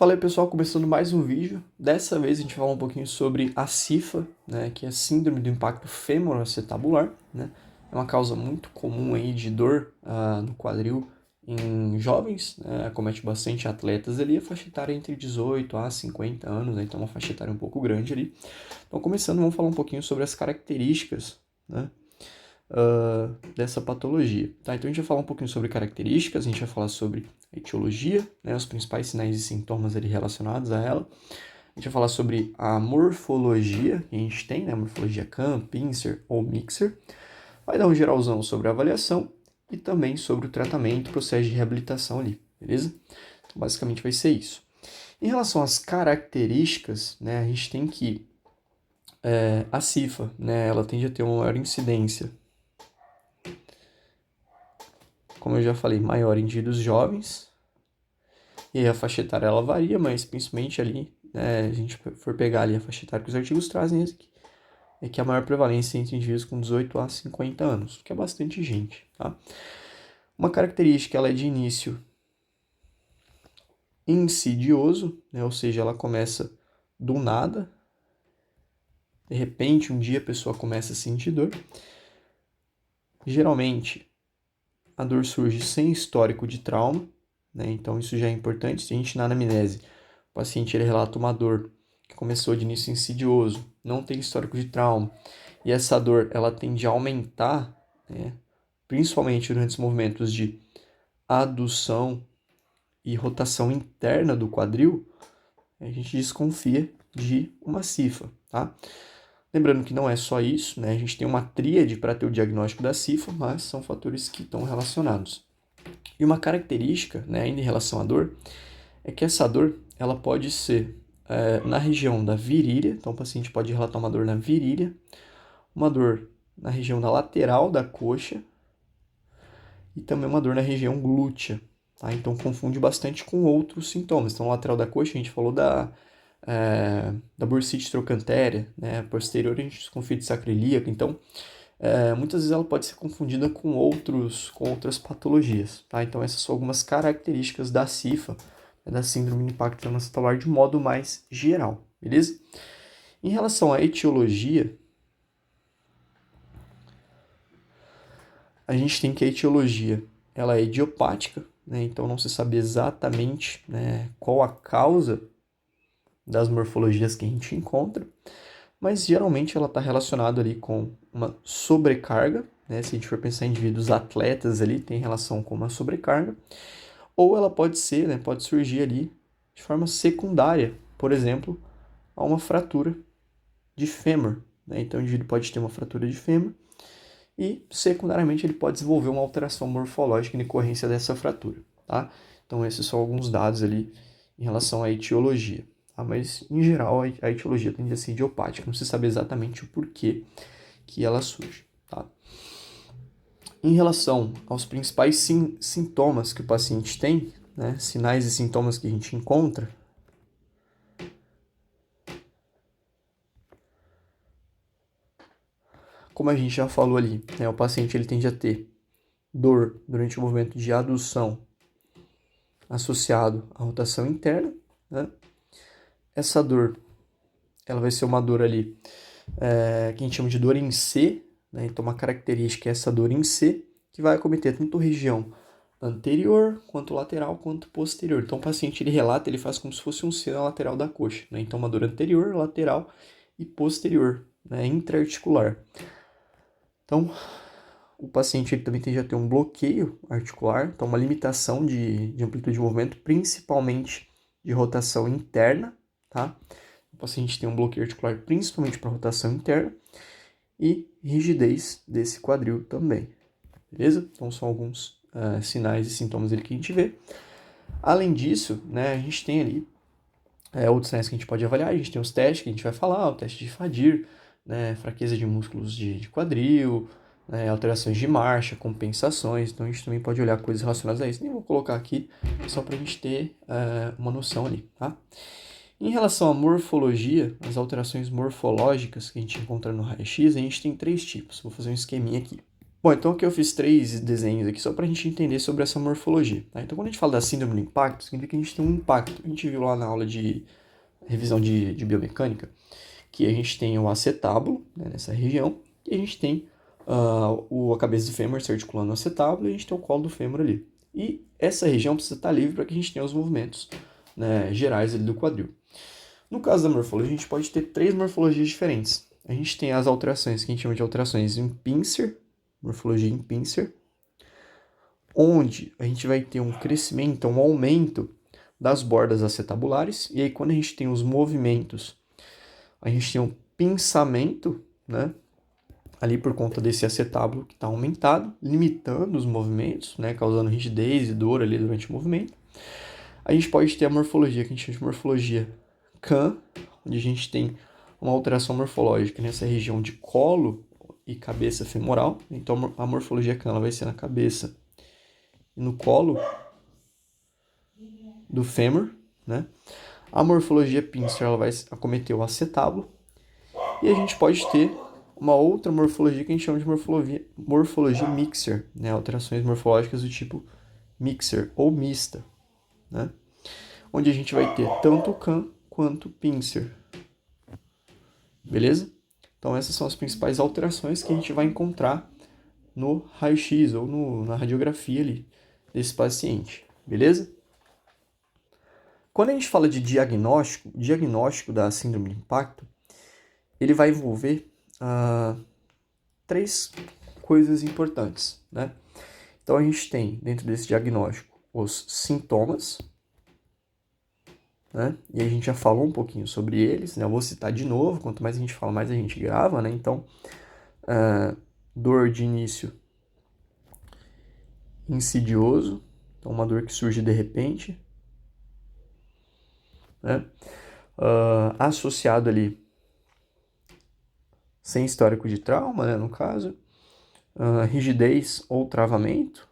Fala aí pessoal, começando mais um vídeo. Dessa vez a gente vai falar um pouquinho sobre a CIFA, né, que é a Síndrome do Impacto Femoroacetabular, né? É uma causa muito comum aí de dor no quadril em jovens, né, acomete bastante atletas ali, a faixa etária é entre 18 a 50 anos, né, então é uma faixa etária um pouco grande ali. Então começando, vamos falar um pouquinho sobre as características, né, dessa patologia. Tá? Então a gente vai falar um pouquinho sobre características, a gente vai falar sobre a etiologia, né, os principais sinais e sintomas ali relacionados a ela. A gente vai falar sobre a morfologia que a gente tem, né, morfologia Kahn, Pincer ou Mixer. Vai dar um geralzão sobre a avaliação e também sobre o tratamento e processo de reabilitação ali, beleza? Então, basicamente vai ser isso. Em relação às características, né, a gente tem que a CIFA, né, ela tende a ter uma maior incidência, como eu já falei, maior em indivíduos jovens. E aí a faixa etária ela varia, mas principalmente ali, né, a gente for pegar ali a faixa etária que os artigos trazem, é que a maior prevalência é entre indivíduos com 18 a 50 anos, que é bastante gente, tá? Uma característica, ela é de início insidioso, né, ou seja, ela começa do nada, de repente, um dia a pessoa começa a sentir dor. Geralmente, a dor surge sem histórico de trauma, né, então isso já é importante. Se a gente na anamnese, o paciente ele relata uma dor que começou de início insidioso, não tem histórico de trauma, e essa dor ela tende a aumentar, né, principalmente durante os movimentos de adução e rotação interna do quadril, a gente desconfia de uma CIFA, tá? Lembrando que não é só isso, né? A gente tem uma tríade para ter o diagnóstico da CIFA, mas são fatores que estão relacionados. E uma característica, né, ainda em relação à dor, é que essa dor ela pode ser na região da virilha, então o paciente pode relatar uma dor na virilha, uma dor na região da lateral da coxa e também uma dor na região glútea, tá? Então confunde bastante com outros sintomas. Então, lateral da coxa, a gente falou da bursite trochantérea, né? Posterior, a gente desconfia de sacro ilíaco. Então, muitas vezes ela pode ser confundida com outras patologias, tá? Então, essas são algumas características da CIFA, né, da Síndrome de Impacto Femoroacetabular de modo mais geral, beleza? Em relação à etiologia, a gente tem que a etiologia ela é idiopática, né? Então não se sabe exatamente, né, qual a causa das morfologias que a gente encontra, mas geralmente ela está relacionada ali com uma sobrecarga, né? Se a gente for pensar em indivíduos atletas ali, tem relação com uma sobrecarga, ou ela pode ser, né, pode surgir ali de forma secundária, por exemplo, a uma fratura de fêmur, né? Então o indivíduo pode ter uma fratura de fêmur e, secundariamente, ele pode desenvolver uma alteração morfológica em decorrência dessa fratura, tá? Então, esses são alguns dados ali em relação à etiologia, tá? Mas, em geral, a etiologia tende a ser idiopática, não se sabe exatamente o porquê que ela surge, tá? Em relação aos principais sintomas que o paciente tem, né, sinais e sintomas que a gente encontra, como a gente já falou ali, né, o paciente ele tende a ter dor durante o movimento de adução associado à rotação interna, né? Essa dor, ela vai ser uma dor ali, que a gente chama de dor em C, né? Então uma característica é essa dor em C, que vai acometer tanto a região anterior, quanto lateral, quanto posterior. Então o paciente ele relata, ele faz como se fosse um C na lateral da coxa, né? Então uma dor anterior, lateral e posterior, né? Intraarticular. Então o paciente ele também tende a ter um bloqueio articular, então uma limitação de amplitude de movimento, principalmente de rotação interna, tá? O paciente tem um bloqueio articular principalmente para rotação interna e rigidez desse quadril também, beleza? Então são alguns sinais e sintomas ali que a gente vê. Além disso, né, a gente tem ali outros sinais que a gente pode avaliar, a gente tem os testes que a gente vai falar, o teste de Fadir, né, fraqueza de músculos de quadril, né, alterações de marcha, compensações, então a gente também pode olhar coisas relacionadas a isso. Nem vou colocar aqui, só para a gente ter uma noção ali, tá? Em relação à morfologia, as alterações morfológicas que a gente encontra no raio-x, a gente tem três tipos. Vou fazer um esqueminha aqui. Bom, então aqui eu fiz 3 desenhos aqui só para a gente entender sobre essa morfologia, tá? Então, quando a gente fala da síndrome do impacto, significa que a gente tem um impacto. A gente viu lá na aula de revisão de biomecânica que a gente tem o acetábulo, né, nessa região, e a gente tem a cabeça do fêmur se articulando no acetábulo, e a gente tem o colo do fêmur ali. E essa região precisa estar livre para que a gente tenha os movimentos, né, gerais ali do quadril. No caso da morfologia, a gente pode ter 3 morfologias diferentes. A gente tem as alterações que a gente chama de alterações em pincer, morfologia em pincer, onde a gente vai ter um crescimento, um aumento das bordas acetabulares, e aí quando a gente tem os movimentos, a gente tem um pinçamento, né, ali por conta desse acetábulo que está aumentado, limitando os movimentos, né, causando rigidez e dor ali durante o movimento. A gente pode ter a morfologia, que a gente chama de morfologia Kahn, onde a gente tem uma alteração morfológica nessa região de colo e cabeça femoral. Então, a morfologia Kahn ela vai ser na cabeça e no colo do fêmur, né? A morfologia Pincer ela vai acometer o acetábulo. E a gente pode ter uma outra morfologia que a gente chama de morfologia mixer, né? Alterações morfológicas do tipo mixer ou mista, né? Onde a gente vai ter tanto Kahn quanto Pincer. Beleza? Então essas são as principais alterações que a gente vai encontrar no raio-x ou na radiografia ali desse paciente. Beleza? Quando a gente fala de diagnóstico, o diagnóstico da síndrome de impacto, ele vai envolver 3 coisas importantes, né? Então a gente tem dentro desse diagnóstico os sintomas, né? E a gente já falou um pouquinho sobre eles, né? Eu vou citar de novo, quanto mais a gente fala, mais a gente grava, né? Então, dor de início insidioso, então uma dor que surge de repente, né? Associado ali sem histórico de trauma, né? No caso, rigidez ou travamento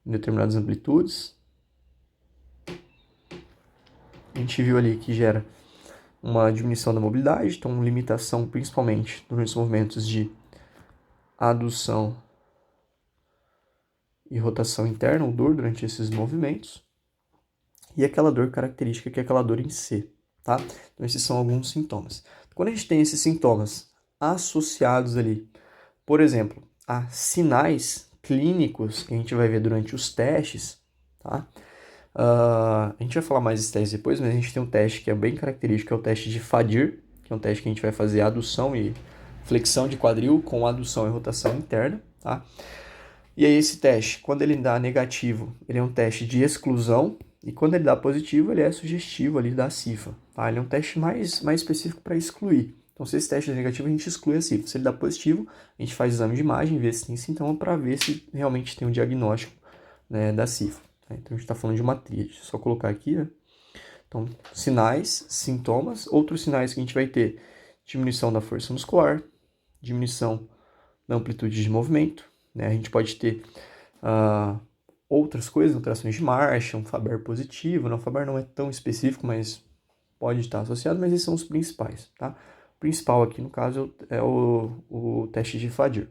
em determinadas amplitudes. A gente viu ali que gera uma diminuição da mobilidade, então limitação principalmente durante os movimentos de adução e rotação interna, ou dor durante esses movimentos. E aquela dor característica que é aquela dor em C, tá? Então esses são alguns sintomas. Quando a gente tem esses sintomas associados ali, por exemplo, a sinais clínicos que a gente vai ver durante os testes, tá? A gente vai falar mais desses testes depois, mas a gente tem um teste que é bem característico, que é o teste de Fadir, que é um teste que a gente vai fazer adução e flexão de quadril com adução e rotação interna, tá? E aí esse teste, quando ele dá negativo, ele é um teste de exclusão, e quando ele dá positivo, ele é sugestivo ali da CIFA, tá? Ele é um teste mais específico para excluir. Então, se esse teste é negativo, a gente exclui a CIFA. Se ele dá positivo, a gente faz exame de imagem, vê se tem sintoma, para ver se realmente tem um diagnóstico, né, da CIFA. Tá? Então, a gente está falando de uma tríade. Só colocar aqui, né? Então, sinais, sintomas. Outros sinais que a gente vai ter: diminuição da força muscular, diminuição da amplitude de movimento, né? A gente pode ter outras coisas, alterações de marcha, um Faber positivo. O Faber não é tão específico, mas pode estar associado, mas esses são os principais, tá? O principal aqui, no caso, é o teste de Fadir.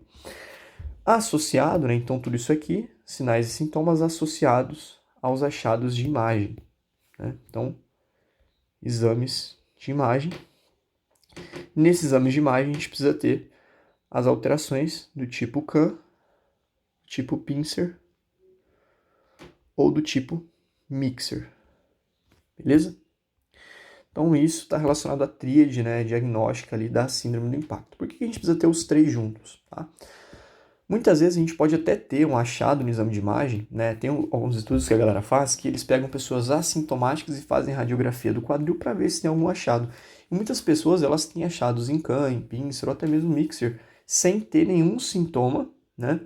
Associado, né? Então, tudo isso aqui, sinais e sintomas associados aos achados de imagem, né? Então, exames de imagem. Nesses exames de imagem, a gente precisa ter as alterações do tipo Kahn, tipo Pincer ou do tipo Mixer, beleza? Então isso está relacionado à tríade, né, diagnóstica ali da síndrome do impacto. Por que a gente precisa ter os 3 juntos, tá? Muitas vezes a gente pode até ter um achado no exame de imagem, né? Tem alguns estudos que a galera faz que eles pegam pessoas assintomáticas e fazem radiografia do quadril para ver se tem algum achado. E muitas pessoas elas têm achados em Kahn, em Pincer ou até mesmo Mixer sem ter nenhum sintoma, né?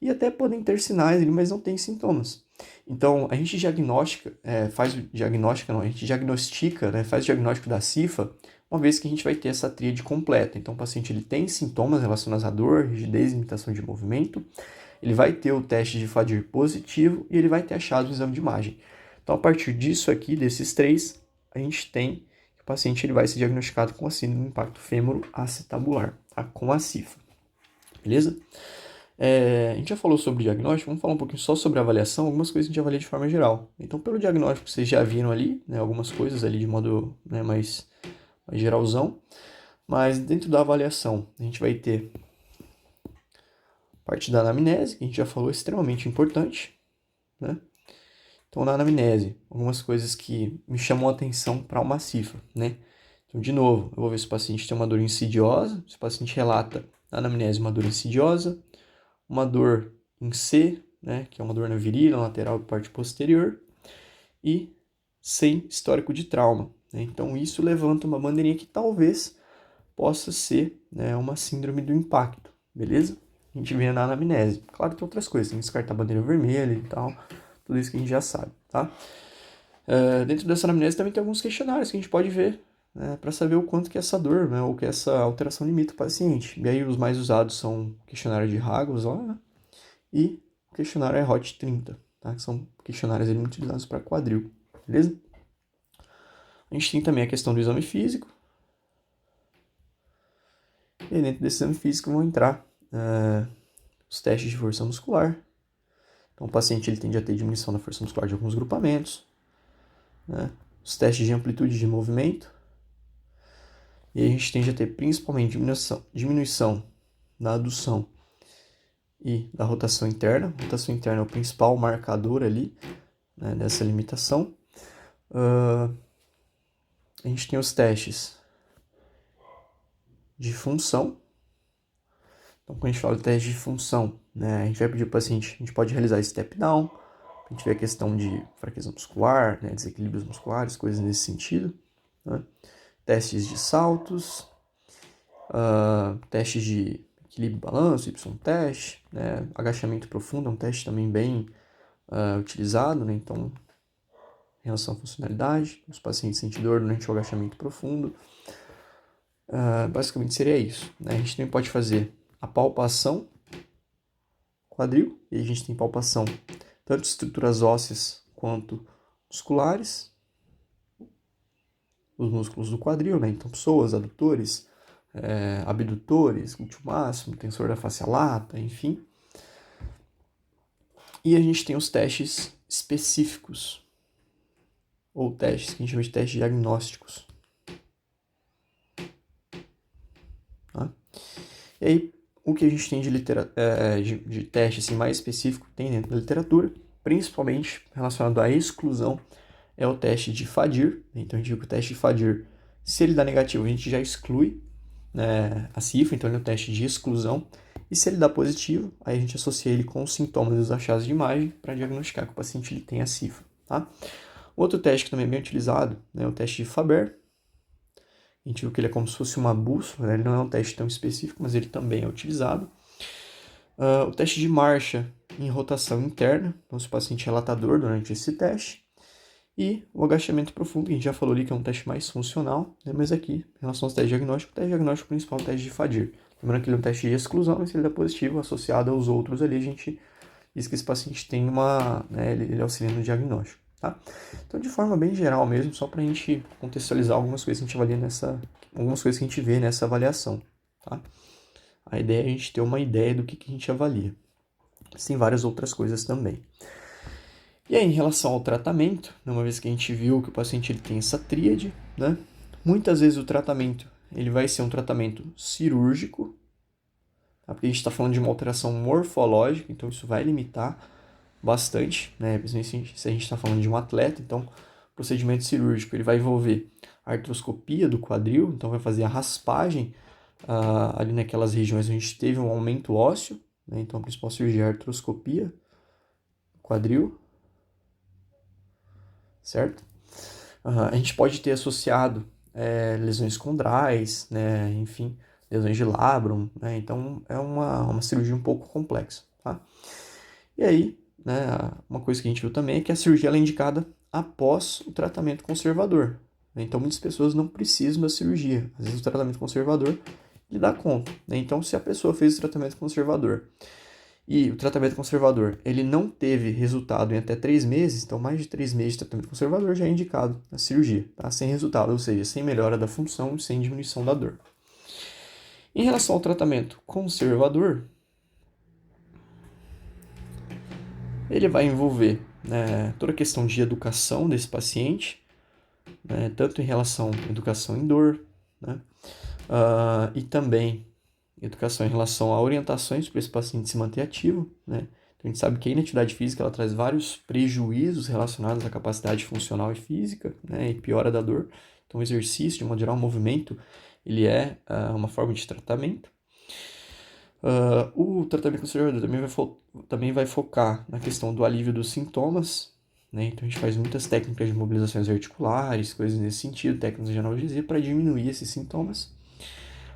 E até podem ter sinais ali, mas não tem sintomas. Então, a gente diagnostica, a gente diagnostica, né, faz o diagnóstico da CIFA, uma vez que a gente vai ter essa tríade completa. Então, o paciente ele tem sintomas relacionados à dor, rigidez e limitação de movimento, ele vai ter o teste de Fadir positivo e ele vai ter achado o exame de imagem. Então, a partir disso aqui, desses 3, a gente tem que o paciente ele vai ser diagnosticado com a síndrome do impacto fêmuro acetabular, tá? Com a CIFA. beleza? A gente já falou sobre diagnóstico, vamos falar um pouquinho só sobre avaliação, algumas coisas que a gente avalia de forma geral. Então, pelo diagnóstico, vocês já viram ali, né, algumas coisas ali de modo, né, mais geralzão, mas dentro da avaliação, a gente vai ter parte da anamnese, que a gente já falou, extremamente importante, né? Então, na anamnese, algumas coisas que me chamam a atenção para uma cifra, né? Então, de novo, eu vou ver se o paciente tem uma dor insidiosa, se o paciente relata na anamnese uma dor insidiosa, uma dor em C, né, que é uma dor na virilha, lateral e parte posterior, e sem histórico de trauma, né? Então, isso levanta uma bandeirinha que talvez possa ser, né, uma síndrome do impacto, beleza? A gente vê na anamnese. Claro que tem outras coisas, tem que descartar a bandeira vermelha e tal, tudo isso que a gente já sabe, tá? Dentro dessa anamnese também tem alguns questionários que a gente pode ver, né, para saber o quanto que essa dor, né, ou que essa alteração limita o paciente. E aí os mais usados são o questionário de Ragos lá, né, e o questionário EHOT 30, tá? Que são questionários ali muito utilizados para quadril, beleza? A gente tem também a questão do exame físico. E dentro desse exame físico vão entrar os testes de força muscular. Então, o paciente ele tende a ter diminuição da força muscular de alguns grupamentos, né? Os testes de amplitude de movimento. E aí a gente tende a ter principalmente diminuição da adução e da rotação interna. A rotação interna é o principal marcador ali, né, dessa limitação. A gente tem os testes de função. Então, quando a gente fala de teste de função, né, a gente vai pedir para o paciente, a gente pode realizar step down, a gente vê a questão de fraqueza muscular, né, desequilíbrios musculares, coisas nesse sentido, né? Testes de saltos, testes de equilíbrio e balanço, Y-teste, né? Agachamento profundo é um teste também bem utilizado, né? Então, em relação à funcionalidade, os pacientes sentem dor durante o agachamento profundo. Basicamente seria isso, né? A gente também pode fazer a palpação quadril, e a gente tem palpação tanto de estruturas ósseas quanto musculares, os músculos do quadril, né? Então, psoas, adutores, abdutores, glúteo máximo, tensor da face lata, enfim. E a gente tem os testes específicos, ou testes que a gente chama de testes diagnósticos. Tá? E aí, o que a gente tem de teste assim, mais específico tem dentro da literatura, principalmente relacionado à exclusão, é o teste de Fadir. Então, a gente viu que o teste de Fadir, se ele dá negativo, a gente já exclui, né, a cifra, então ele é um teste de exclusão. E se ele dá positivo, aí a gente associa ele com os sintomas dos achados de imagem para diagnosticar que o paciente ele tem a cifra. Tá? Outro teste que também é bem utilizado, né, é o teste de Faber. A gente viu que ele é como se fosse uma bússola, né? Ele não é um teste tão específico, mas ele também é utilizado. O teste de marcha em rotação interna, então se o paciente relata dor durante esse teste. E o agachamento profundo, que a gente já falou ali que é um teste mais funcional, né? Mas aqui, em relação aos testes diagnósticos, o teste diagnóstico principal é o teste de Fadir. Lembrando que ele é um teste de exclusão, mas se ele dá positivo, associado aos outros ali, a gente diz que esse paciente tem né, ele auxilia no diagnóstico. Tá? Então, de forma bem geral mesmo, só para a gente contextualizar algumas coisas que a gente avalia algumas coisas que a gente vê nessa avaliação. Tá? A ideia é a gente ter uma ideia do que a gente avalia. Mas tem várias outras coisas também. E aí, em relação ao tratamento, uma vez que a gente viu que o paciente ele tem essa tríade, né? Muitas vezes o tratamento ele vai ser um tratamento cirúrgico, tá? Porque a gente está falando de uma alteração morfológica, então isso vai limitar bastante, né? Principalmente se a gente está falando de um atleta, então o procedimento cirúrgico ele vai envolver a artroscopia do quadril, então vai fazer a raspagem ali naquelas regiões onde a gente teve um aumento ósseo, né? Então a principal cirurgia é a artroscopia do quadril, certo? A gente pode ter associado lesões condrais, né? Enfim, lesões de labrum, né? Então é uma cirurgia um pouco complexa, tá? E aí, né, uma coisa que a gente viu também é que a cirurgia ela é indicada após o tratamento conservador. Né? Então, muitas pessoas não precisam da cirurgia. Às vezes, o tratamento conservador lhe dá conta. Né? Então, se a pessoa fez o tratamento conservador e o tratamento conservador ele não teve resultado em até 3 meses, então mais de 3 meses de tratamento conservador já é indicado a cirurgia, tá? Sem resultado, ou seja, sem melhora da função, sem diminuição da dor. Em relação ao tratamento conservador, ele vai envolver, né, toda a questão de educação desse paciente, né, tanto em relação à educação em dor, né, e também educação em relação a orientações para esse paciente se manter ativo, né. Então, a gente sabe que a inatividade física ela traz vários prejuízos relacionados à capacidade funcional e física, né, e piora da dor. Então, o exercício, de modo geral, o movimento, ele é uma forma de tratamento. O tratamento conservador também vai focar na questão do alívio dos sintomas, né? Então a gente faz muitas técnicas de mobilizações articulares, coisas nesse sentido, técnicas de analgesia para diminuir esses sintomas.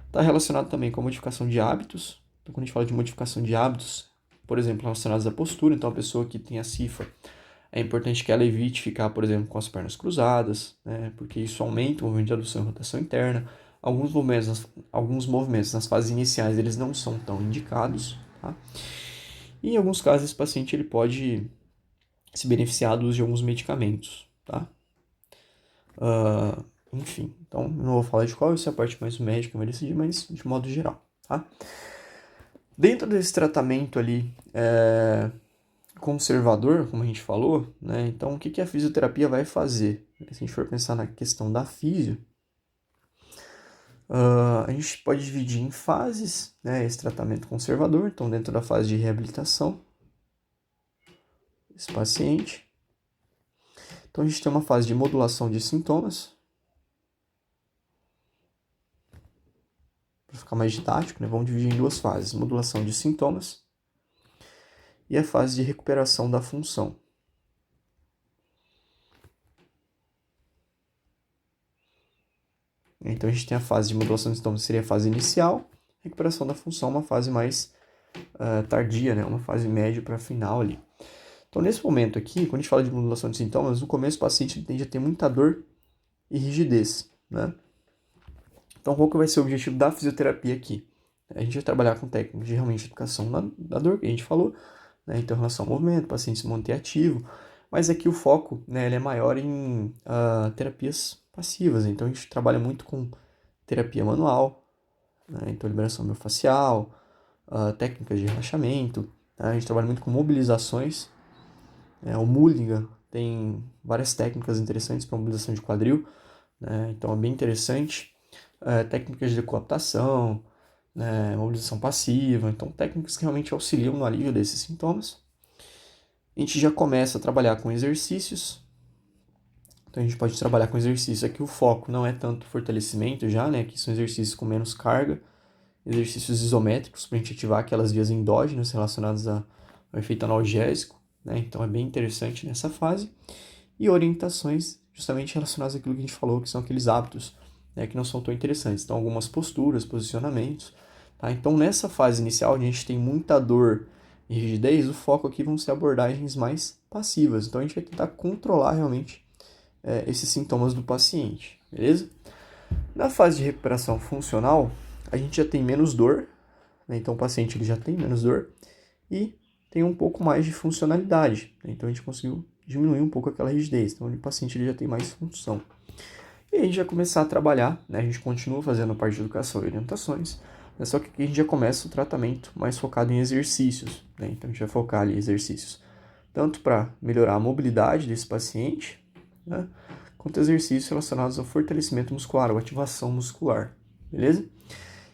Está relacionado também com a modificação de hábitos. Então, quando a gente fala de modificação de hábitos, por exemplo, relacionados à postura, então a pessoa que tem a CIFA, é importante que ela evite ficar, por exemplo, com as pernas cruzadas, né? Porque isso aumenta o movimento de adução e rotação interna. Alguns movimentos nas fases iniciais eles não são tão indicados, tá? E em alguns casos esse paciente ele pode se beneficiar do uso de alguns medicamentos, tá? Enfim, então não vou falar de qual, isso é a parte mais médica vai decidir, mas de modo geral, tá? Dentro desse tratamento ali conservador, como a gente falou, né? Então o que a fisioterapia vai fazer? Se a gente for pensar na questão da fisio, a gente pode dividir em fases, né, esse tratamento conservador. Então, dentro da fase de reabilitação, esse paciente. Então, a gente tem uma fase de modulação de sintomas, para ficar mais didático, né, vamos dividir em duas fases: modulação de sintomas e a fase de recuperação da função. Então, a gente tem a fase de modulação de sintomas, que seria a fase inicial, recuperação da função, uma fase mais tardia, né, uma fase média para final ali. Então, nesse momento aqui, quando a gente fala de modulação de sintomas, no começo o paciente tende a ter muita dor e rigidez, né? Então, qual que vai ser o objetivo da fisioterapia aqui? A gente vai trabalhar com técnicas de realmente educação da dor, que a gente falou, né? Então, em relação ao movimento, o paciente se manter ativo, mas aqui o foco, né, ele é maior em terapias passivas. Então, a gente trabalha muito com terapia manual, né? Então, liberação miofascial, técnicas de relaxamento, né? A gente trabalha muito com mobilizações. O Mulligan tem várias técnicas interessantes para mobilização de quadril, né? Então é bem interessante. Técnicas de coaptação, né? Mobilização passiva, então técnicas que realmente auxiliam no alívio desses sintomas. A gente já começa a trabalhar com exercícios. Então a gente pode trabalhar com exercícios. Aqui o foco não é tanto fortalecimento já, né? Que são exercícios com menos carga, exercícios isométricos para a gente ativar aquelas vias endógenas relacionadas ao efeito analgésico, né? Então é bem interessante nessa fase. E orientações justamente relacionadas àquilo que a gente falou, que são aqueles hábitos, né, que não são tão interessantes. Então, algumas posturas, posicionamentos. Tá? Então, nessa fase inicial, a gente tem muita dor e rigidez, o foco aqui vão ser abordagens mais passivas. Então, a gente vai tentar controlar realmente esses sintomas do paciente, beleza? Na fase de recuperação funcional, a gente já tem menos dor, né? Então, o paciente ele já tem menos dor e tem um pouco mais de funcionalidade, né? Então, a gente conseguiu diminuir um pouco aquela rigidez. Então, o paciente ele já tem mais função. E aí a gente vai começar a trabalhar, né? A gente continua fazendo a parte de educação e orientações, né? Só que aqui a gente já começa o tratamento mais focado em exercícios, né? Então, a gente vai focar ali em exercícios tanto para melhorar a mobilidade desse paciente, né? Quanto exercícios relacionados ao fortalecimento muscular, ou ativação muscular, beleza?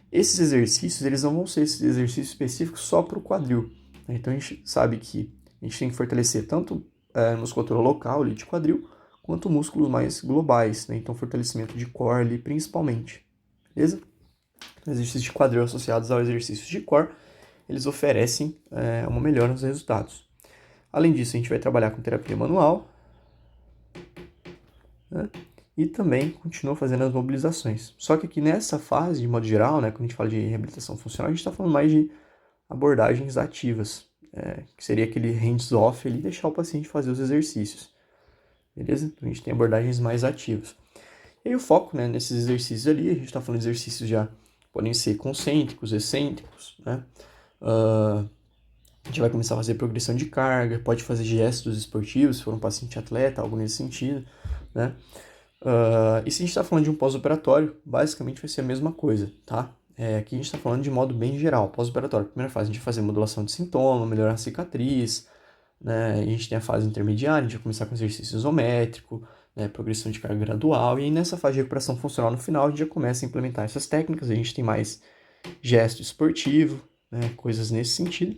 Esses exercícios, eles não vão ser esses exercícios específicos só para o quadril, né? Então, a gente sabe que a gente tem que fortalecer tanto a musculatura local ali de quadril, quanto músculos mais globais, né? Então, fortalecimento de core ali principalmente, beleza? Exercícios de quadril associados ao exercício de core, eles oferecem uma melhora nos resultados. Além disso, a gente vai trabalhar com terapia manual, né? E também continua fazendo as mobilizações. Só que aqui nessa fase, de modo geral, né, quando a gente fala de reabilitação funcional, a gente está falando mais de abordagens ativas, que seria aquele hands-off ali, deixar o paciente fazer os exercícios, beleza? Então a gente tem abordagens mais ativas. E aí o foco, né, nesses exercícios ali, a gente está falando de exercícios já podem ser concêntricos, excêntricos, né? A gente vai começar a fazer progressão de carga, pode fazer gestos esportivos, se for um paciente atleta, algo nesse sentido, né? E se a gente está falando de um pós-operatório, basicamente vai ser a mesma coisa, tá? Aqui a gente está falando de modo bem geral, pós-operatório. Primeira fase, a gente vai fazer modulação de sintoma, melhorar a cicatriz, né? A gente tem a fase intermediária, a gente vai começar com exercício isométrico, né? Progressão de carga gradual, e aí nessa fase de recuperação funcional no final, a gente já começa a implementar essas técnicas, a gente tem mais gesto esportivo, né? Coisas nesse sentido.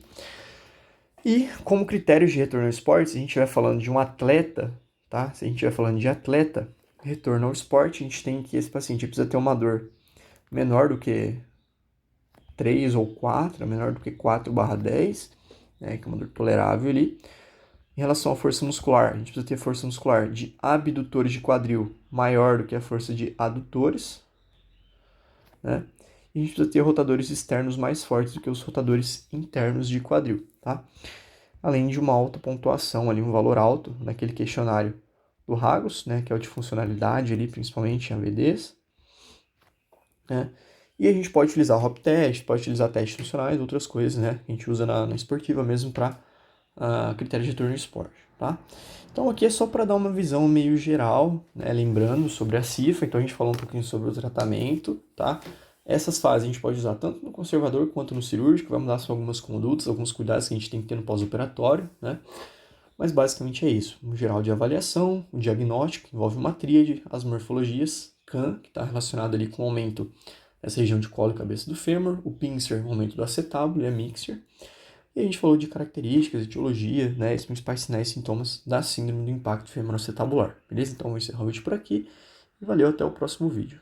E como critérios de retorno ao esporte, se a gente estiver falando de um atleta, tá? Se a gente estiver falando de atleta, retorno ao esporte, a gente tem que esse paciente precisa ter uma dor menor do que 3 ou 4, menor do que 4/10, né, que é uma dor tolerável ali. Em relação à força muscular, a gente precisa ter força muscular de abdutores de quadril maior do que a força de adutores, né? E a gente precisa ter rotadores externos mais fortes do que os rotadores internos de quadril, tá? Além de uma alta pontuação ali, um valor alto naquele questionário do Ragos, né, que é o de funcionalidade ali, principalmente em AVDs, né? E a gente pode utilizar o hop test, pode utilizar testes funcionais, outras coisas, né? A gente usa na esportiva mesmo para critério de retorno ao esporte, tá? Então aqui é só para dar uma visão meio geral, né? Lembrando sobre a CIFA, então a gente falou um pouquinho sobre o tratamento, tá? Essas fases a gente pode usar tanto no conservador quanto no cirúrgico, vai mudar só algumas condutas, alguns cuidados que a gente tem que ter no pós-operatório, né? Mas basicamente é isso. Um geral de avaliação, o diagnóstico, que envolve uma tríade, as morfologias, CAN, que está relacionado ali com o aumento dessa região de colo e cabeça do fêmur, o pincer, o aumento do acetábulo e a mixer. E a gente falou de características, etiologia, né, os principais sinais e sintomas da síndrome do impacto femoroacetabular. Beleza? Então vou encerrar o vídeo por aqui e valeu, até o próximo vídeo.